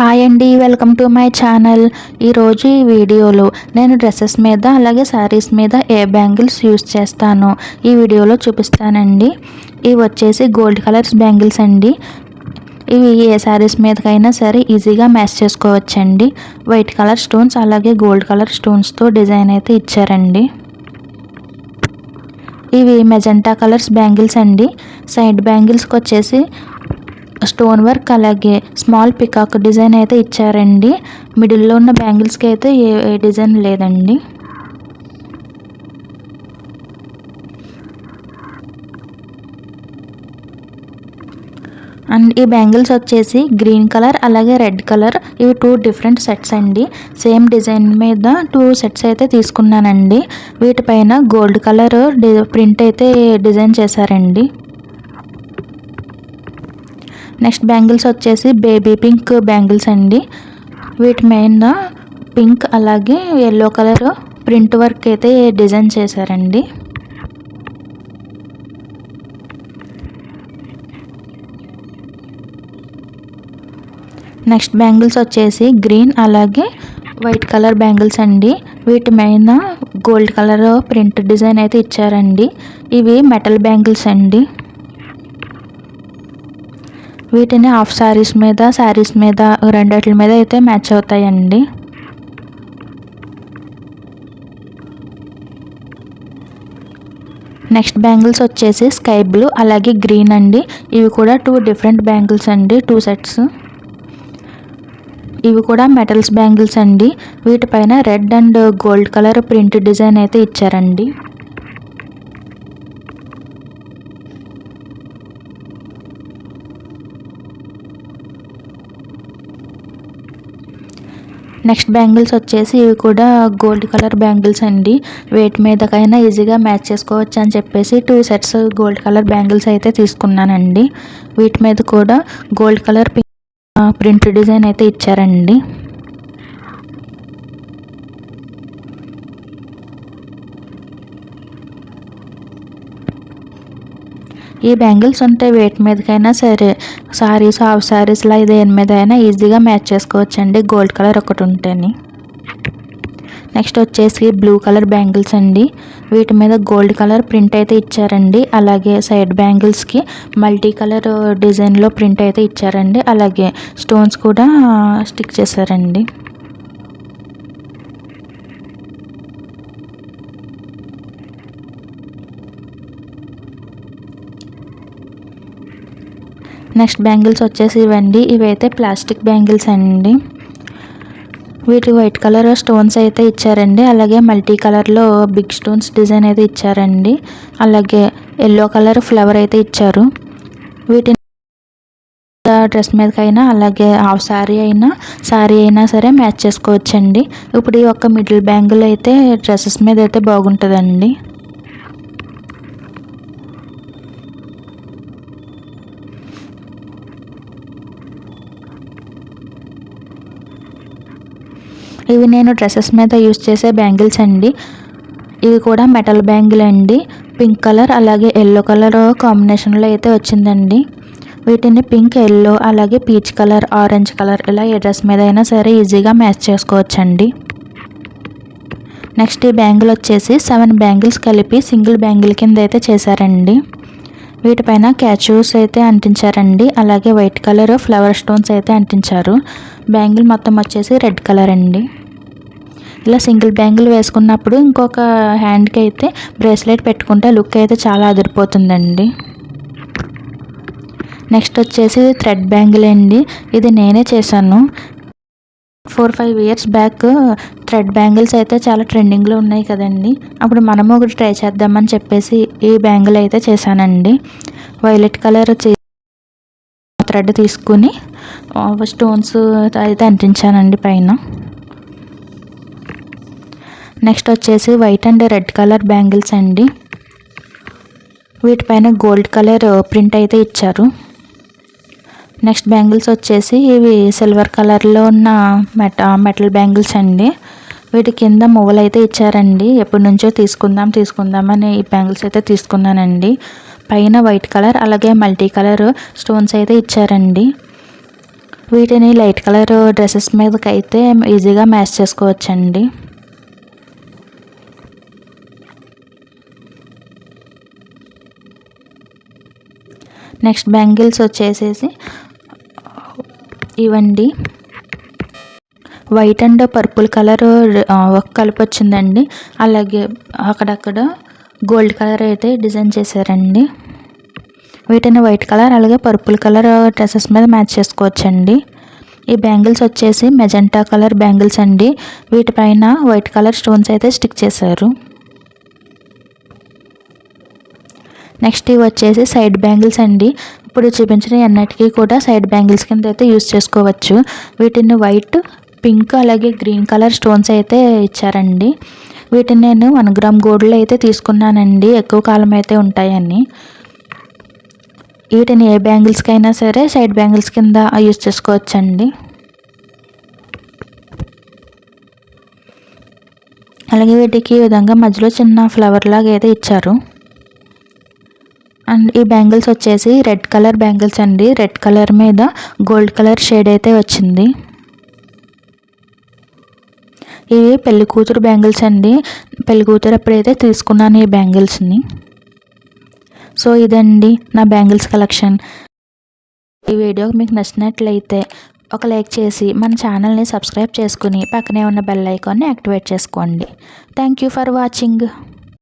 Hi అండి, welcome to my channel. ఈరోజు ఈ వీడియోలో నేను డ్రెస్సెస్ మీద అలాగే శారీస్ మీద ఏ బ్యాంగిల్స్ యూస్ చేస్తానో ఈ వీడియోలో చూపిస్తానండి. ఇవి వచ్చేసి గోల్డ్ కలర్స్ బ్యాంగిల్స్ అండి. ఇవి ఏ శారీస్ మీదకైనా సరే ఈజీగా మ్యాచ్ చేసుకోవచ్చండి. వైట్ కలర్ స్టోన్స్ అలాగే గోల్డ్ కలర్ స్టోన్స్తో డిజైన్ అయితే ఇచ్చారండి. ఇవి మెజెంటా కలర్స్ బ్యాంగిల్స్ అండి. సైడ్ బ్యాంగిల్స్కి వచ్చేసి స్టోన్ వర్క్ అలాగే స్మాల్ పికాక్ డిజైన్ అయితే ఇచ్చారండి. మిడిల్లో ఉన్న బ్యాంగిల్స్కి అయితే ఏ డిజైన్ లేదండి. అండ్ ఈ బ్యాంగిల్స్ వచ్చేసి గ్రీన్ కలర్ అలాగే రెడ్ కలర్, ఇవి 2 డిఫరెంట్ సెట్స్ అండి. సేమ్ డిజైన్ మీద 2 సెట్స్ అయితే తీసుకున్నానండి. వీటిపైన గోల్డ్ కలర్ ప్రింట్ అయితే డిజైన్ చేశారండి. నెక్స్ట్ బ్యాంగిల్స్ వచ్చేసి బేబీ పింక్ బ్యాంగిల్స్ అండి. వీటి మీద పింక్ అలాగే ఎల్లో కలర్ ప్రింట్ వర్క్ అయితే డిజైన్ చేశారండి. నెక్స్ట్ బ్యాంగిల్స్ వచ్చేసి గ్రీన్ అలాగే వైట్ కలర్ బ్యాంగిల్స్ అండి. వీటి మీద గోల్డ్ కలర్ ప్రింట్ డిజైన్ అయితే ఇచ్చారండి. ఇవి మెటల్ బ్యాంగిల్స్ అండి. వీటిని హాఫ్ శారీస్ మీద రెండిట్ల మీద అయితే మ్యాచ్ అవుతాయండి. నెక్స్ట్ బ్యాంగిల్స్ వచ్చేసి స్కై బ్లూ అలాగే గ్రీన్ అండి. ఇవి కూడా 2 డిఫరెంట్ బ్యాంగిల్స్ అండి, 2 సెట్స్. ఇవి కూడా మెటల్స్ బ్యాంగిల్స్ అండి. వీటిపైన red and gold colour print design అయితే ఇచ్చారండి. నెక్స్ట్ బ్యాంగిల్స్ వచ్చేసి ఇవి కూడా గోల్డ్ కలర్ బ్యాంగిల్స్ అండి. వేటి మీదకైనా ఈజీగా మ్యాచ్ చేసుకోవచ్చు అని చెప్పేసి 2 సెట్స్ గోల్డ్ కలర్ బ్యాంగిల్స్ అయితే తీసుకున్నానండి. వీటి మీద కూడా గోల్డ్ కలర్ ప్రింట్ డిజైన్ అయితే ఇచ్చారండి. ఈ బ్యాంగిల్స్ ఉంటే వేటి మీదకైనా సరే సారీస్ హాఫ్ సారీస్లా దేని మీద అయినా ఈజీగా మ్యాచ్ చేసుకోవచ్చండి, గోల్డ్ కలర్ ఒకటి ఉంటేని. నెక్స్ట్ వచ్చేసి బ్లూ కలర్ బ్యాంగిల్స్ అండి. వీటి మీద గోల్డ్ కలర్ ప్రింట్ అయితే ఇచ్చారండి. అలాగే సైడ్ బ్యాంగిల్స్కి మల్టీ కలర్ డిజైన్లో ప్రింట్ అయితే ఇచ్చారండి. అలాగే స్టోన్స్ కూడా స్టిక్ చేశారండి. నెక్స్ట్ బ్యాంగిల్స్ వచ్చేసి ఇవండి. ఇవైతే ప్లాస్టిక్ బ్యాంగిల్స్ అండి. వీటి వైట్ కలర్ స్టోన్స్ అయితే ఇచ్చారండి. అలాగే మల్టీ కలర్లో బిగ్ స్టోన్స్ డిజైన్ అయితే ఇచ్చారండి. అలాగే ఎల్లో కలర్ ఫ్లవర్ అయితే ఇచ్చారు. వీటిని డ్రెస్ మీదకైనా అలాగే హాఫ్ శారీ అయినా సరే మ్యాచ్ చేసుకోవచ్చండి. ఇప్పుడు ఈ ఒక్క మిడిల్ బ్యాంగిల్ అయితే డ్రెస్సెస్ మీద అయితే బాగుంటుందండి. ఇవి నేను డ్రెస్సెస్ మీద యూస్ చేసే బ్యాంగిల్స్ అండి. ఇవి కూడా మెటల్ బ్యాంగిల్ అండి. పింక్ కలర్ అలాగే ఎల్లో కలర్ కాంబినేషన్లో అయితే వచ్చిందండి. వీటిని పింక్, ఎల్లో అలాగే పీచ్ కలర్, ఆరెంజ్ కలర్ ఇలా ఏ డ్రెస్ మీద అయినా సరే ఈజీగా మ్యాచ్ చేసుకోవచ్చండి. నెక్స్ట్ ఈ బ్యాంగిల్ వచ్చేసి 7 బ్యాంగిల్స్ కలిపి సింగిల్ బ్యాంగిల్ కింద అయితే చేశారండి. వీటిపైన క్యాచ్యూస్ అయితే అంటించారండి. అలాగే వైట్ కలర్ ఫ్లవర్ స్టోన్స్ అయితే అంటించారు. బ్యాంగిల్ మొత్తం వచ్చేసి రెడ్ కలర్ అండి. ఇలా సింగిల్ బ్యాంగిల్ వేసుకున్నప్పుడు ఇంకొక హ్యాండ్కి అయితే బ్రేస్లెట్ పెట్టుకుంటే లుక్ అయితే చాలా అదిరిపోతుందండి. నెక్స్ట్ వచ్చేసి థ్రెడ్ బ్యాంగిల్ అండి. ఇది నేనే చేశాను. 4-5 ఇయర్స్ బ్యాక్ థ్రెడ్ బ్యాంగిల్స్ అయితే చాలా ట్రెండింగ్లో ఉన్నాయి కదండి. అప్పుడు మనము ఒకటి ట్రై చేద్దామని చెప్పేసి ఈ బ్యాంగిల్ అయితే చేశానండి. వైలెట్ కలర్ థ్రెడ్ తీసుకుని స్టోన్స్ అయితే అంటించానండి పైన. నెక్స్ట్ వచ్చేసి white and red colour bangles అండి. వీటిపైన గోల్డ్ కలర్ ప్రింట్ అయితే ఇచ్చారు. నెక్స్ట్ బ్యాంగిల్స్ వచ్చేసి ఇవి సిల్వర్ కలర్లో ఉన్న మెటల్ బ్యాంగిల్స్ అండి. వీటి కింద మువ్వలు అయితే ఇచ్చారండి. ఎప్పటి నుంచో తీసుకుందామని ఈ బ్యాంగిల్స్ అయితే తీసుకున్నానండి. పైన వైట్ కలర్ అలాగే మల్టీ కలర్ స్టోన్స్ అయితే ఇచ్చారండి. వీటిని లైట్ కలర్ డ్రెస్సెస్ మీదకి అయితే ఈజీగా మ్యాచ్ చేసుకోవచ్చండి. నెక్స్ట్ బ్యాంగిల్స్ వచ్చేసేసి ఇవండి. వైట్ అండ్ పర్పుల్ కలర్ కలిపి వచ్చిందండి. అలాగే అక్కడక్కడ గోల్డ్ కలర్ అయితే డిజైన్ చేశారండి. వీటిని వైట్ కలర్ అలాగే పర్పుల్ కలర్ డ్రెస్సెస్ మీద మ్యాచ్ చేసుకోవచ్చండి. ఈ బ్యాంగిల్స్ వచ్చేసి మెజెంటా కలర్ బ్యాంగిల్స్ అండి. వీటిపైన వైట్ కలర్ స్టోన్స్ అయితే స్టిక్ చేశారు. నెక్స్ట్ ఇవి వచ్చేసి సైడ్ బ్యాంగిల్స్ అండి. ఇప్పుడు చూపించిన అన్నిటికీ కూడా సైడ్ బ్యాంగిల్స్ కింద అయితే యూస్ చేసుకోవచ్చు. వీటిని వైట్, పింక్ అలాగే గ్రీన్ కలర్ స్టోన్స్ అయితే ఇచ్చారండి. వీటిని నేను 1 గ్రామ్ గోల్డ్లో అయితే తీసుకున్నానండి, ఎక్కువ కాలం అయితే ఉంటాయని. వీటిని ఏ బ్యాంగిల్స్కి అయినా సరే సైడ్ బ్యాంగిల్స్ కింద యూస్ చేసుకోవచ్చండి. అలాగే వీటికి ఈ విధంగా మధ్యలో చిన్న ఫ్లవర్ లాగా అయితే ఇచ్చారు. అండ్ ఈ బ్యాంగిల్స్ వచ్చేసి రెడ్ కలర్ బ్యాంగిల్స్ అండి. రెడ్ కలర్ మీద గోల్డ్ కలర్ షేడ్ అయితే వచ్చింది. ఇవి పెళ్లి కూతురు బ్యాంగిల్స్ అండి. పెళ్లి కూతురు అప్పుడైతే తీసుకున్నాను ఈ బ్యాంగిల్స్ని. సో ఇదండి నా బ్యాంగిల్స్ కలెక్షన్. ఈ వీడియో మీకు నచ్చినట్లయితే ఒక లైక్ చేసి మన ఛానల్ని సబ్స్క్రైబ్ చేసుకుని పక్కనే ఉన్న బెల్ ఐకాన్ని యాక్టివేట్ చేసుకోండి. Thank you for watching.